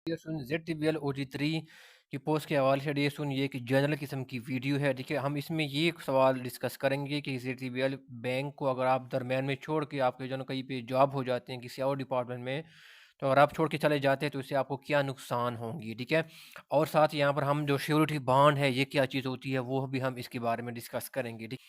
ये सुन ZTBL OG3 की post के हवाले से ये सुन ये एक जनरल किस्म की वीडियो है। देखिए हम इसमें ये एक सवाल डिस्कस करेंगे कि ZTBL बैंक को अगर आप दरमियान में छोड़ के आपके जो कहीं पे जॉब हो जाते हैं किसी और डिपार्टमेंट में, तो अगर आप छोड़ के चले जाते हैं तो इससे आपको क्या नुकसान होंगी, ठीक है। और साथ ही यहाँ पर हम जो श्योरिटी बॉन्ड है ये क्या चीज़ होती है वो भी हम इसके बारे में डिस्कस करेंगे, ठीक।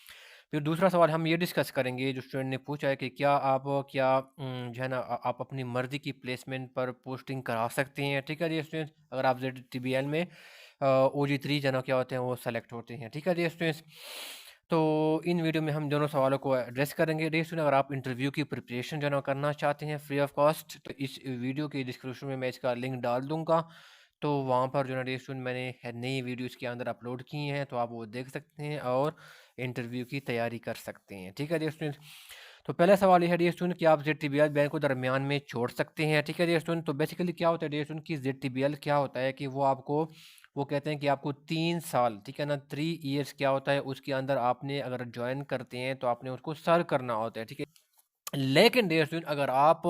फिर दूसरा सवाल हम ये डिस्कस करेंगे जो स्टूडेंट ने पूछा है कि क्या जो है ना आप अपनी मर्ज़ी की प्लेसमेंट पर पोस्टिंग करा सकते हैं, ठीक है जी स्टूडेंट्स, अगर आप ZTBL में OG3 जो है ना क्या होते हैं वो सेलेक्ट होते हैं, ठीक है जी स्टूडेंट्स। तो इन वीडियो में हम दोनों सवालों को एड्रेस करेंगे। जी स्टूडेंट, अगर आप इंटरव्यू की प्रिपरेशन जो है ना करना चाहते हैं फ्री ऑफ कॉस्ट, तो इस वीडियो के डिस्क्रिप्शन में मैं इसका लिंक डाल दूंगा। तो वहाँ पर जो है ना स्टूडेंट मैंने नई वीडियोज़ के अंदर अपलोड की हैं, तो आप वो देख सकते हैं और इंटरव्यू की तैयारी कर सकते हैं, ठीक है डियर स्टूडेंट। तो पहला सवाल ये है डियर स्टूडेंट कि आप ZTBL बैंक को दरमियान में छोड़ सकते हैं, ठीक है डियर स्टूडेंट। तो बेसिकली क्या होता है डियर स्टूडेंट कि ZTBL क्या होता है कि वो कहते हैं कि आपको 3 साल, ठीक है ना, 3 ईयर्स क्या होता है उसके अंदर आपने अगर ज्वाइन करते हैं तो आपने उसको सर्व करना होता है, ठीक है। लेकिन डियर स्टूडेंट अगर आप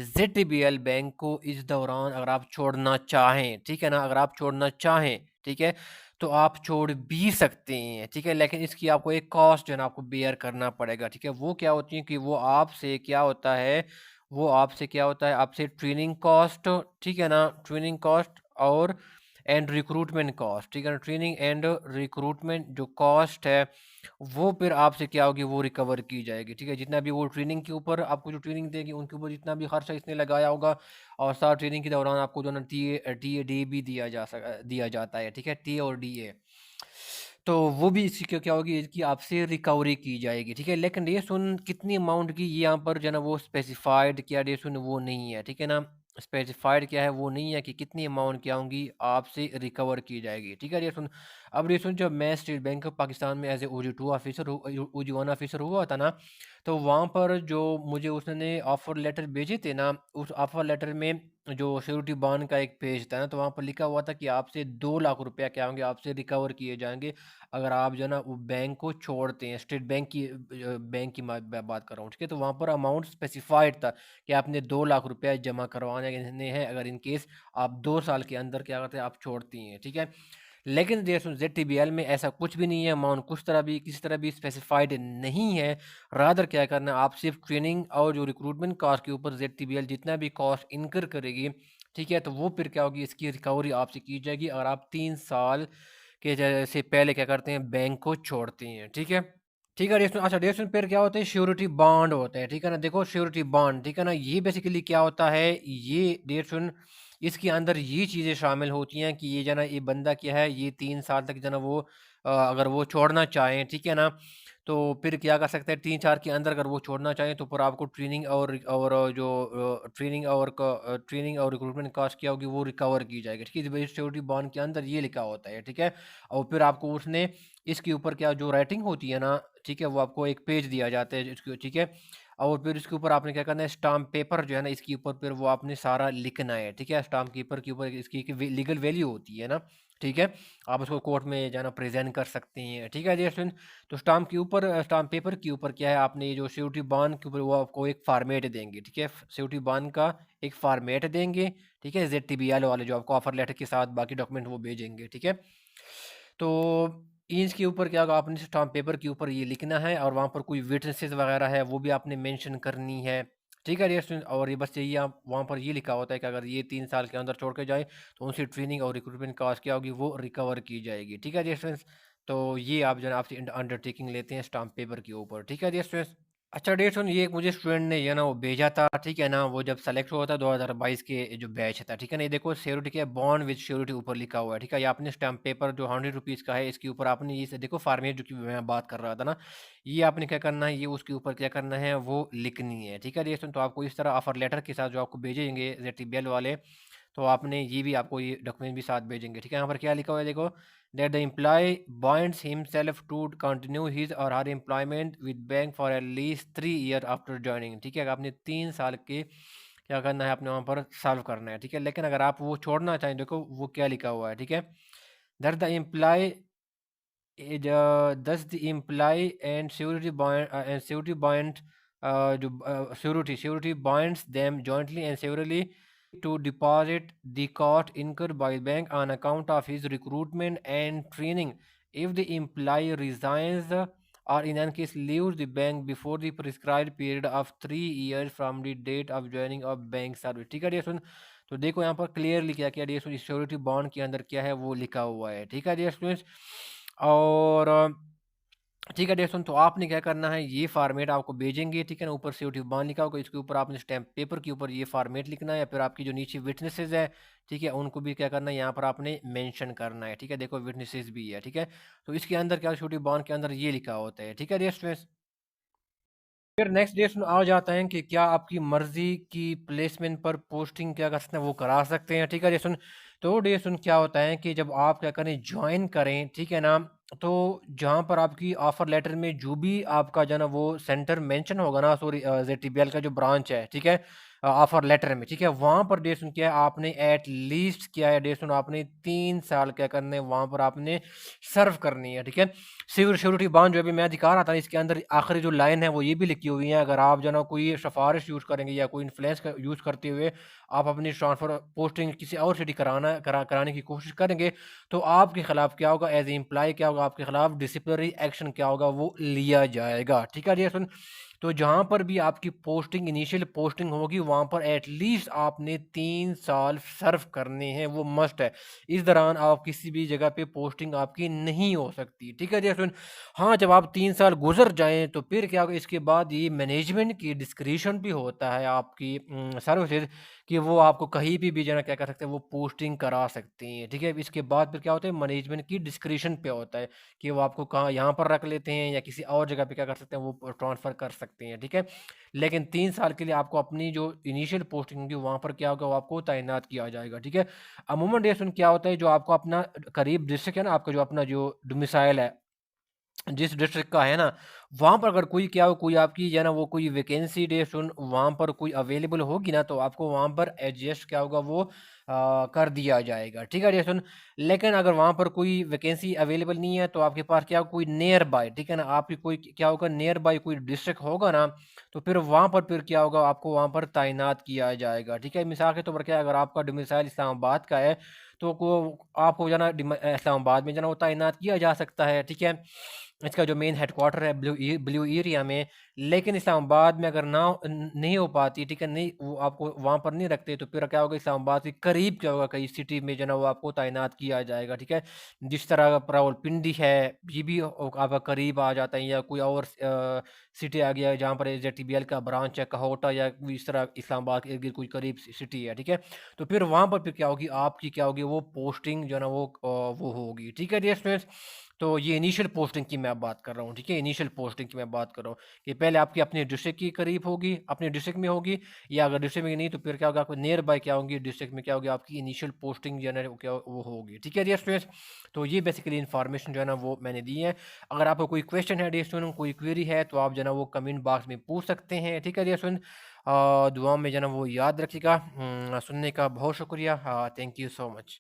ZTBL बैंक को इस दौरान अगर आप छोड़ना चाहें, ठीक है ना, अगर आप छोड़ना चाहें, ठीक है, तो आप छोड़ भी सकते हैं, ठीक है। लेकिन इसकी आपको एक कॉस्ट जो है ना आपको बेयर करना पड़ेगा, ठीक है। वो क्या होती है कि वो आपसे आपसे ट्रेनिंग कॉस्ट, ठीक है ना, ट्रेनिंग कॉस्ट और एंड रिक्रूटमेंट कॉस्ट, ठीक है ना, ट्रेनिंग एंड रिक्रूटमेंट जो कॉस्ट है वो फिर आपसे क्या होगी वो रिकवर की जाएगी, ठीक है। जितना भी वो ट्रेनिंग के ऊपर आपको जो ट्रेनिंग देगी उनके ऊपर जितना भी खर्चा इसने लगाया होगा, और साथ ट्रेनिंग के दौरान आपको जो ना टी ए डी भी दिया जाता है, ठीक है, टी और डी ए। तो वो भी इसकी क्या क्या होगी इसकी आपसे रिकवरी की जाएगी, ठीक है। लेकिन ये सुन कितनी अमाउंट की ये यहाँ पर जो है ना वो स्पेसिफाइड क्या ये सुन वो नहीं है, ठीक है ना, स्पेसिफाइड क्या है वो नहीं है कि कितनी अमाउंट क्या होंगी आपसे रिकवर की जाएगी, ठीक है ये सुन। अब ये सुन, जब मैं स्टेट बैंक ऑफ पाकिस्तान में as a OG2 officer OG1 officer हुआ था ना, तो वहाँ पर जो मुझे उसने ऑफर लेटर भेजे थे ना, उस ऑफर लेटर में जो श्योरिटी बॉन्ड का एक पेज था ना, तो वहाँ पर लिखा हुआ था कि आपसे 2 लाख रुपया क्या होंगे आपसे रिकवर किए जाएंगे अगर आप जो है ना वो बैंक को छोड़ते हैं। स्टेट बैंक की मैं बात कर रहा हूँ, ठीक है। तो वहाँ पर अमाउंट स्पेसिफाइड था कि आपने 2 लाख रुपया जमा करवाने हैं अगर इन केस आप 2 साल के अंदर क्या करते हैं आप छोड़ती हैं, ठीक है। लेकिन ZTBL में ऐसा कुछ भी नहीं है, अमाउंट किसी तरह भी स्पेसिफाइड नहीं है। रादर क्या करना है, आप सिर्फ ट्रेनिंग और जो रिक्रूटमेंट कॉस्ट के ऊपर ZTBL जितना भी कॉस्ट इनकर करेगी, ठीक है, तो वो फिर क्या होगी इसकी रिकवरी आपसे की जाएगी अगर आप 3 साल के जैसे पहले क्या करते हैं बैंक को छोड़ते हैं, ठीक है। ठीक है रेशम, अच्छा रेशम फिर क्या होता है श्योरिटी बॉन्ड होता है, ठीक है ना। देखो श्योरिटी बॉन्ड, ठीक है ना, ये बेसिकली क्या होता है, ये रेशम इसके अंदर ये चीज़ें शामिल होती हैं कि ये जो ना ये बंदा क्या है ये 3 साल तक जो ना वो अगर वो छोड़ना चाहें, ठीक है ना, तो फिर क्या कर सकते हैं 3 4 के अंदर अगर वो छोड़ना चाहें तो फिर आपको ट्रेनिंग और रिक्रूटमेंट कॉस्ट क्या होगी वो रिकवर की जाएगी, ठीक है। सिक्योरिटी बॉन्ड के अंदर ये लिखा होता है, ठीक है। और फिर आपको उसने इसके ऊपर क्या जो राइटिंग होती है ना, ठीक है, वो आपको एक पेज दिया जाता है इसके, ठीक है। और फिर इसके ऊपर आपने क्या करना है स्टाम्प पेपर जो है ना इसके ऊपर फिर वो आपने सारा लिखना है, ठीक है। स्टाम्प पेपर के ऊपर इसकी एक लीगल वैल्यू होती है ना, ठीक है। आप उसको कोर्ट में जाना प्रेजेंट कर सकते हैं, ठीक है जी। तो स्टाम्प पेपर के ऊपर क्या है आपने ये जो श्योरिटी बॉन्ड के ऊपर वो आपको एक फार्मेट देंगे, ठीक है, श्योरिटी बॉन्ड का एक फार्मेट देंगे, ठीक है। ZTBL वाले जो आपको ऑफर लेटर के साथ बाकी डॉक्यूमेंट वो भेजेंगे, ठीक है। तो इंच के ऊपर क्या होगा आपने स्टाम्प पेपर के ऊपर ये लिखना है और वहाँ पर कोई विटनेसेस वगैरह है वो भी आपने मेंशन करनी है, ठीक है डियर स्टूडेंट। और ये बस यही आप वहाँ पर ये लिखा होता है कि अगर ये 3 साल के अंदर छोड़ के जाए तो उनसे ट्रेनिंग और रिक्रूटमेंट कॉस्ट क्या होगी वो रिकवर की जाएगी, ठीक है डियर स्टूडेंट्स। तो ये आप जो है आपसे अंडरटेकिंग लेते हैं स्टाम्प पेपर के ऊपर, ठीक है डियर स्टूडेंट्स। अच्छा डेढ़ सौ ये एक मुझे स्टूडेंट ने ये ना वो भेजा था, ठीक है ना, वो जब सेलेक्ट हुआ था 2022 के जो बैच था, ठीक है ना। ये देखो श्योरिटी क्या बॉन्ड विद श्योरिटी ऊपर लिखा हुआ है, ठीक है। ये आपने स्टैम्प पेपर जो 100 रुपीज़ का है इसके ऊपर आपने ये से देखो फार्मेट जो कि मैं बात कर रहा था ना, ये आपने क्या करना है ये उसके ऊपर क्या करना है वो लिखनी है, ठीक है दोस्तों। तो आपको इस तरह ऑफर लेटर के साथ जो आपको भेजेंगे ZTBL वाले, तो आपने ये भी आपको ये डॉक्यूमेंट भी साथ भेजेंगे, ठीक है। यहाँ पर क्या लिखा हुआ है देखो, that the employee binds himself to continue his or her employment with bank for at least 3 year after joining, ठीक है। आपने 3 साल के क्या करना है आपने वहाँ पर सॉल्व करना है, ठीक है। लेकिन अगर आप वो छोड़ना चाहें देखो वो क्या लिखा हुआ है, ठीक है, that the employee thus the employee and security bond जो security bonds them jointly and severally to deposit the cost incurred by bank on account of his recruitment and training. If the employee resigns or in any case leaves the bank before the prescribed period of 3 years from the date of joining of bank service. ठीक है dear student, तो देखो यहाँ पर clearly क्या किया dear student, surety bond के अंदर क्या है वो लिखा हुआ है। ठीक है डियर स्टूडेंट्स, और ठीक है डियर, तो आपने क्या करना है, ये फॉर्मेट आपको भेजेंगे, ठीक है ना, ऊपर से बॉन्ड लिखा होगा, इसके ऊपर आपने स्टैम्प पेपर के ऊपर ये फॉर्मेट लिखना है, या फिर आपकी जो नीचे विटनेसेस है, ठीक है, उनको भी क्या करना है, यहाँ पर आपने मेंशन करना है। ठीक है, देखो विटनेसेस भी है। ठीक है, तो इसके अंदर क्या, छोटी बॉन्ड के अंदर ये लिखा होता है। ठीक है डियर स्टूडेंट्स, फिर नेक्स्ट डेट आ जाता है कि क्या आपकी मर्जी की प्लेसमेंट पर पोस्टिंग क्या कर सकते हैं, वो करा सकते हैं। ठीक है डेसन, तो डेसन क्या होता है कि जब आप क्या करें, ज्वाइन करें, ठीक है ना, तो जहाँ पर आपकी ऑफर लेटर में जो भी आपका जो ना वो सेंटर मेंशन होगा ना, सॉरी जेटीबीएल का जो ब्रांच है, ठीक है, ऑफर लेटर में, ठीक है, वहाँ पर डेसन क्या है, आपने एट लीस्ट क्या है डेसन, आपने 3 साल क्या करने, वहाँ पर आपने सर्व करनी है। ठीक है, सिविल श्योरिटी बॉन्ड जो अभी मैं दिखा रहा था, इसके अंदर आखिरी जो लाइन है वो ये भी लिखी हुई है, अगर आप जो ना कोई सिफारिश यूज़ करेंगे या कोई इन्फ्लुएंस यूज़ करते हुए आप अपनी ट्रांसफ़र पोस्टिंग किसी और सिटी कराने की कोशिश करेंगे, तो आपके खिलाफ क्या होगा, एज एम्प्लॉय क्या होगा, आपके खिलाफ डिसिप्लिनरी एक्शन क्या होगा, वो लिया जाएगा। ठीक है जी सुन, तो जहाँ पर भी आपकी पोस्टिंग इनिशियल पोस्टिंग होगी, वहाँ पर एटलीस्ट आपने 3 साल सर्व करने हैं, वो मस्ट है। इस दौरान आप किसी भी जगह पे पोस्टिंग आपकी नहीं हो सकती। ठीक है जी, हाँ, जब आप 3 साल गुजर जाएं तो फिर क्या होगा, इसके बाद ये मैनेजमेंट की डिस्क्रिशन भी होता है आपकी सर्विसेज, कि वो आपको कहीं भी जना क्या कर सकते हैं, वो पोस्टिंग करा सकते हैं। ठीक है, इसके बाद फिर क्या होता है, मैनेजमेंट की डिस्क्रिशन पे होता है कि वो आपको कहाँ यहाँ पर रख लेते हैं या किसी और जगह पे क्या कर सकते हैं, वो ट्रांसफ़र कर सकते हैं। ठीक है, लेकिन 3 साल के लिए आपको अपनी जो इनिशियल पोस्टिंग होगी वहाँ पर क्या होगा, वो आपको तैनात किया जाएगा। ठीक है, अमूमन डेसन क्या होता है, जो आपको अपना करीब डिस्ट्रिक्ट है ना, आपका जो अपना जो डोमिसाइल है जिस डिस्ट्रिक्ट का है ना, वहाँ पर अगर कोई क्या हो, कोई आपकी जो है ना वो कोई वैकेंसी डे सुन वहाँ पर कोई अवेलेबल होगी ना, तो आपको वहाँ पर एडजस्ट क्या होगा, वो कर दिया जाएगा। ठीक है सुन, लेकिन अगर वहाँ पर कोई वैकेंसी अवेलेबल नहीं है, तो आपके पास क्या कोई नियर बाय, ठीक है ना, आपकी कोई क्या होगा, नियर बाय कोई डिस्ट्रिक्ट होगा ना, तो फिर वहाँ पर फिर क्या होगा, आपको वहाँ पर तैनात किया जाएगा। ठीक है, मिसाल के तौर पर क्या, अगर आपका डोमिसाइल इस्लामाबाद का है, तो को आपको जो ना इस्लामाबाद में जो ना वो तैनात किया जा सकता है। ठीक है, इसका जो मेन हेडक्वार्टर है ब्लू एरिया में, लेकिन इस्लामाबाद में अगर ना नहीं हो पाती, ठीक है, नहीं वो आपको वहाँ पर नहीं रखते, तो फिर क्या होगा, इस्लामाबाद के करीब क्या होगा, कई सिटी में जो ना वो आपको तैनात किया जाएगा। ठीक है, जिस तरह रावलपिंडी है, ये भी आपका करीब आ जाता है, या कोई और सिटी आ गया जहाँ पर जेटीबीएल का ब्रांच है, कहोटा या इस तरह इस्लामाबाद के इर्द गिर्द कोई करीब सिटी है। ठीक है, तो फिर वहाँ पर फिर क्या होगी, आपकी क्या होगी, वो पोस्टिंग जो है ना वो होगी। ठीक है डियर स्टूडेंट्स, तो ये इनिशियल पोस्टिंग की मैं बात कर रहा हूँ। ठीक है, इनिशियल पोस्टिंग की मैं बात कर रहा हूँ कि पहले आपकी अपने डिस्ट्रिक्ट की करीब होगी, अपने डिस्ट्रिक्ट में होगी, या अगर डिस्ट्रिक्ट में नहीं तो फिर क्या होगा, आपको नियर बाय क्या होगी, डिस्ट्रिक्ट में क्या होगी, आपकी इनिशियल पोस्टिंग जो है ना क्या वो होगी। ठीक है डियर स्टूडेंट्स, तो ये बेसिकली इन्फॉर्मेशन जो है ना वो मैंने दी है। अगर आपको कोई क्वेश्चन है डियर स्टूडेंट, कोई क्वेरी है, तो आप जो है ना वो कमेंट बॉक्स में पूछ सकते हैं। ठीक है डियर स्टूडेंट, दुआ में जो है ना वो याद रखिएगा। सुनने का बहुत शुक्रिया। Thank you so much.